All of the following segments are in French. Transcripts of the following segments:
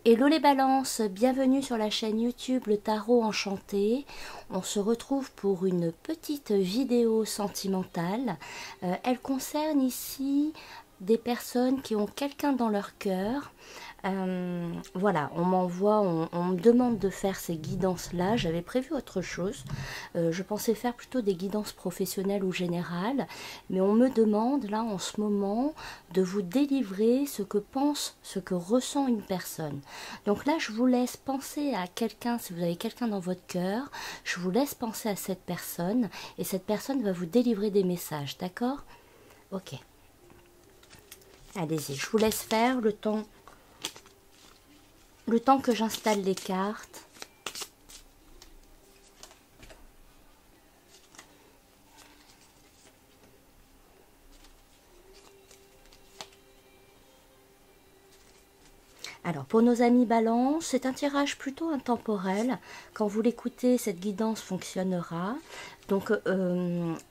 Hello les balances, bienvenue sur la chaîne YouTube Le Tarot Enchanté. On se retrouve pour une petite vidéo sentimentale. Elle concerne ici des personnes qui ont quelqu'un dans leur cœur. Voilà, on m'envoie, on me demande de faire ces guidances-là. J'avais prévu autre chose. Je pensais faire plutôt des guidances professionnelles ou générales. Mais on me demande là en ce moment de vous délivrer ce que pense, ce que ressent une personne. Donc là, je vous laisse penser à quelqu'un, si vous avez quelqu'un dans votre cœur, je vous laisse penser à cette personne et cette personne va vous délivrer des messages, d'accord? Ok. Allez-y, je vous laisse faire le temps que j'installe les cartes. Alors, pour nos amis Balance, c'est un tirage plutôt intemporel. Quand vous l'écoutez, cette guidance fonctionnera. Donc,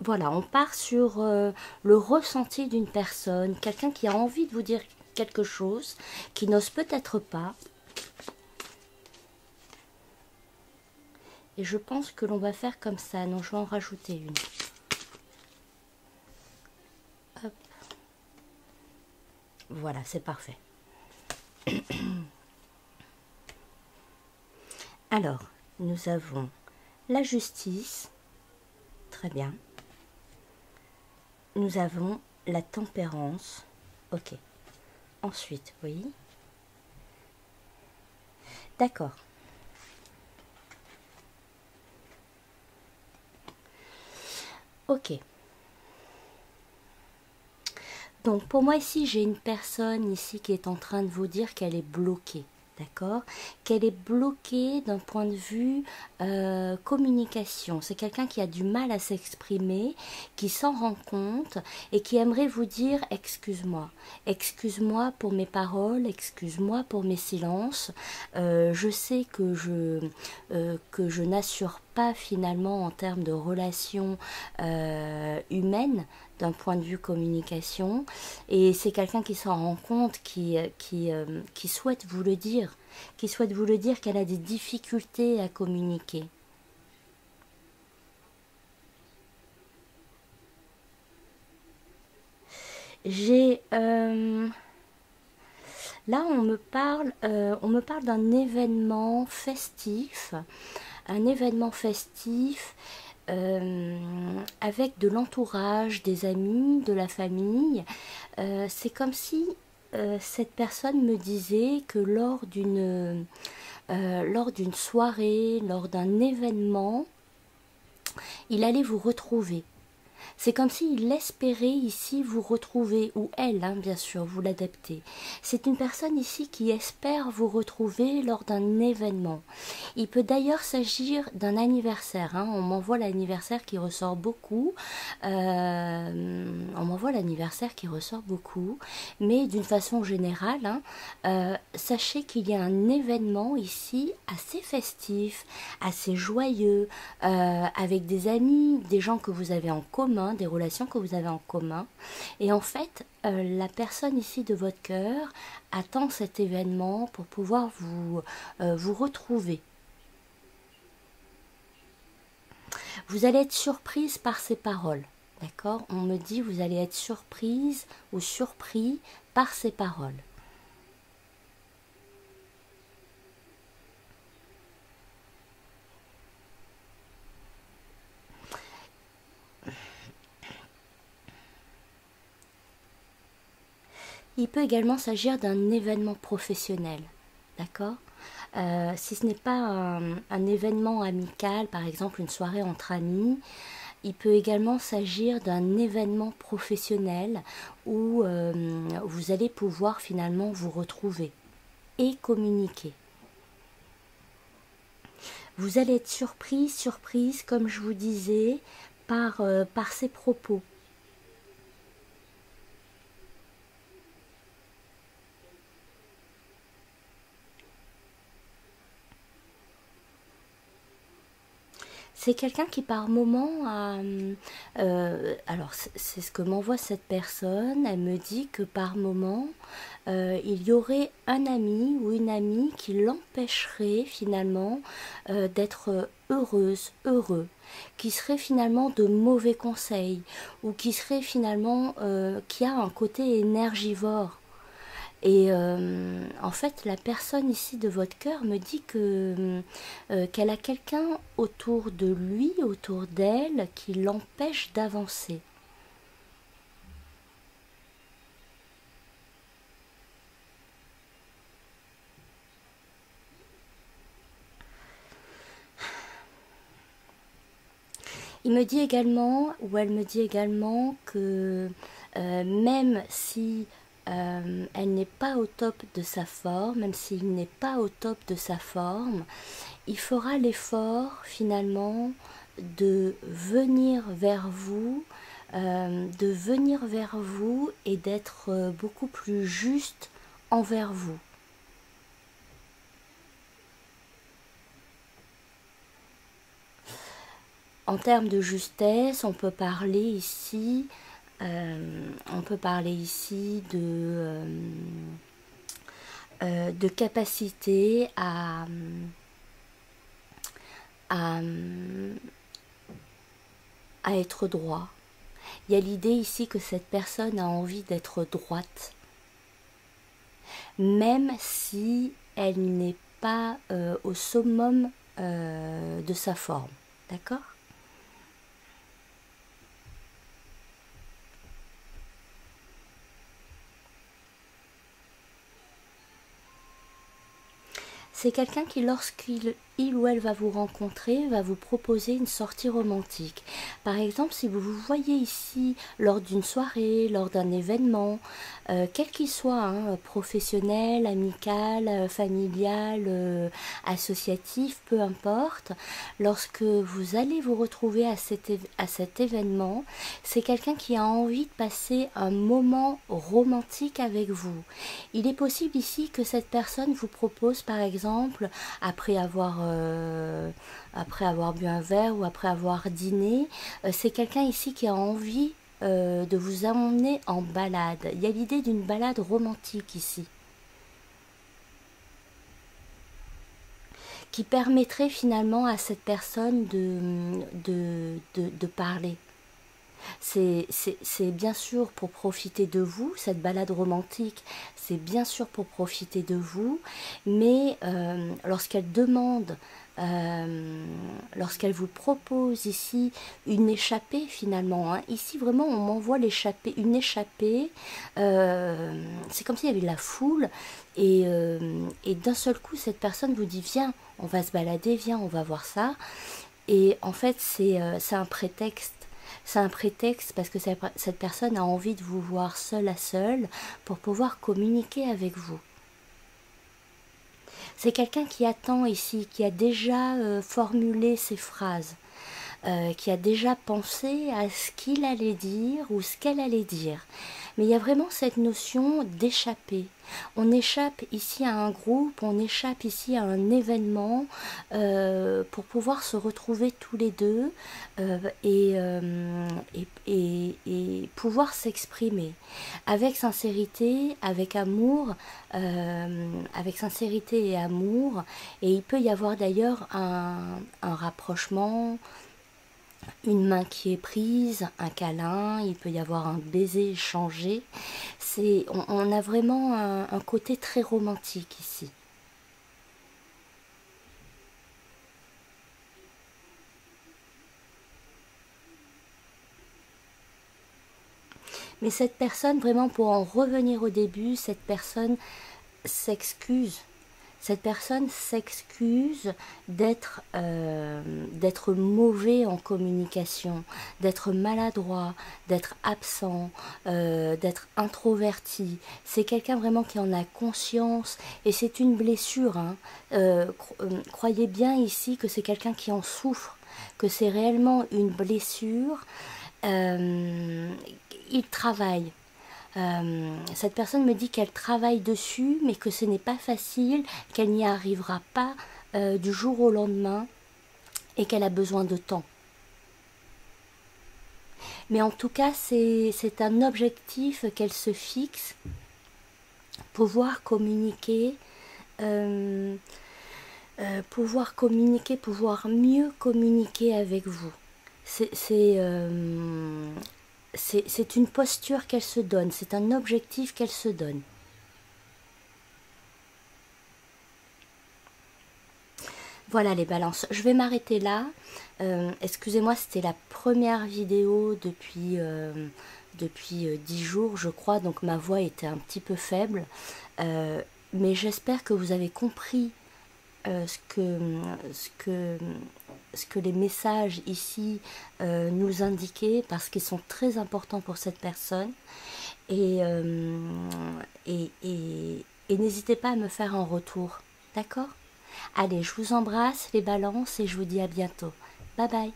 voilà, on part sur le ressenti d'une personne, quelqu'un qui a envie de vous dire quelque chose, qui n'ose peut-être pas. Et je pense que l'on va faire comme ça. Non, je vais en rajouter une. Hop. Voilà, c'est parfait. Alors, nous avons la justice. Très bien. Nous avons la tempérance. Ok. Ensuite, oui. D'accord. Ok. Donc pour moi ici, j'ai une personne ici qui est en train de vous dire qu'elle est bloquée. D'accord? Qu'elle est bloquée d'un point de vue communication. C'est quelqu'un qui a du mal à s'exprimer, qui s'en rend compte et qui aimerait vous dire excuse-moi. Excuse-moi pour mes paroles, excuse-moi pour mes silences. Je sais que je n'assure pas finalement en termes de relations humaines d'un point de vue communication, et c'est quelqu'un qui s'en rend compte, qui souhaite vous le dire, qu'elle a des difficultés à communiquer. J'ai là on me parle d'un événement festif, avec de l'entourage, des amis, de la famille. C'est comme si cette personne me disait que lors d'une soirée, lors d'un événement, il allait vous retrouver. C'est comme s'il espérait ici vous retrouver, ou elle, hein, bien sûr, vous l'adaptez. C'est une personne ici qui espère vous retrouver lors d'un événement. Il peut d'ailleurs s'agir d'un anniversaire, hein. On m'envoie l'anniversaire qui ressort beaucoup. On m'envoie l'anniversaire qui ressort beaucoup. Mais d'une façon générale, hein, sachez qu'il y a un événement ici assez festif, assez joyeux, avec des amis, des gens que vous avez en commun, des relations que vous avez en commun. Et en fait, la personne ici de votre cœur attend cet événement pour pouvoir vous retrouver. Vous allez être surprise par ces paroles. D'accord? On me dit vous allez être surprise ou surpris par ces paroles. Il peut également s'agir d'un événement professionnel. D'accord? Si ce n'est pas un événement amical, par exemple une soirée entre amis, il peut également s'agir d'un événement professionnel où vous allez pouvoir finalement vous retrouver et communiquer. Vous allez être surprise, comme je vous disais, par ces propos. C'est quelqu'un qui par moment a... alors c'est ce que m'envoie cette personne. Elle me dit que par moment, il y aurait un ami ou une amie qui l'empêcherait finalement d'être heureuse, heureux, qui serait finalement de mauvais conseils, ou qui serait finalement, qui a un côté énergivore. Et en fait, la personne ici de votre cœur me dit que qu'elle a quelqu'un autour de lui, autour d'elle, qui l'empêche d'avancer. Il me dit également, ou elle me dit également que même si elle n'est pas au top de sa forme, même s'il n'est pas au top de sa forme, il fera l'effort finalement de venir vers vous, et d'être beaucoup plus juste envers vous. En termes de justesse, on peut parler ici, de capacité à, à être droit. Il y a l'idée ici que cette personne a envie d'être droite, même si elle n'est pas au summum de sa forme. D'accord ? C'est quelqu'un qui, lorsqu'il ou elle va vous rencontrer, va vous proposer une sortie romantique. Par exemple, si vous vous voyez ici lors d'une soirée, lors d'un événement, quel qu'il soit, hein, professionnel, amical, familial, associatif, peu importe, lorsque vous allez vous retrouver à cet événement, c'est quelqu'un qui a envie de passer un moment romantique avec vous. Il est possible ici que cette personne vous propose, par exemple, après avoir bu un verre ou après avoir dîné, c'est quelqu'un ici qui a envie de vous emmener en balade. Il y a l'idée d'une balade romantique ici, qui permettrait finalement à cette personne de parler. C'est bien sûr pour profiter de vous, cette balade romantique, c'est bien sûr pour profiter de vous, mais lorsqu'elle demande, lorsqu'elle vous propose ici une échappée finalement, hein, ici vraiment on m'envoie une échappée, c'est comme s'il y avait de la foule, et d'un seul coup cette personne vous dit viens, on va se balader, viens, on va voir ça, et en fait c'est un prétexte. C'est un prétexte parce que cette personne a envie de vous voir seul à seul pour pouvoir communiquer avec vous. C'est quelqu'un qui attend ici, qui a déjà formulé ses phrases, qui a déjà pensé à ce qu'il allait dire ou ce qu'elle allait dire. Mais il y a vraiment cette notion d'échapper. On échappe ici à un groupe, on échappe ici à un événement pour pouvoir se retrouver tous les deux et pouvoir s'exprimer avec sincérité, avec amour, avec sincérité et amour. Et il peut y avoir d'ailleurs un rapprochement, une main qui est prise, un câlin, il peut y avoir un baiser échangé. On a vraiment un côté très romantique ici. Mais cette personne, vraiment pour en revenir au début, cette personne s'excuse. Cette personne s'excuse d'être mauvais en communication, d'être maladroit, d'être absent, d'être introverti. C'est quelqu'un vraiment qui en a conscience et c'est une blessure, hein. Croyez bien ici que c'est quelqu'un qui en souffre, que c'est réellement une blessure. Il travaille. Cette personne me dit qu'elle travaille dessus, mais que ce n'est pas facile, qu'elle n'y arrivera pas du jour au lendemain, et qu'elle a besoin de temps. Mais en tout cas, c'est un objectif qu'elle se fixe, pouvoir communiquer, pouvoir mieux communiquer avec vous. C'est une posture qu'elle se donne, c'est un objectif qu'elle se donne. Voilà les balances, je vais m'arrêter là. Excusez-moi, c'était la première vidéo depuis 10 jours, je crois, donc ma voix était un petit peu faible. Mais j'espère que vous avez compris ce que les messages ici nous indiquaient, parce qu'ils sont très importants pour cette personne. Et n'hésitez pas à me faire un retour, d'accord ? Allez, je vous embrasse les balances et je vous dis à bientôt. Bye bye.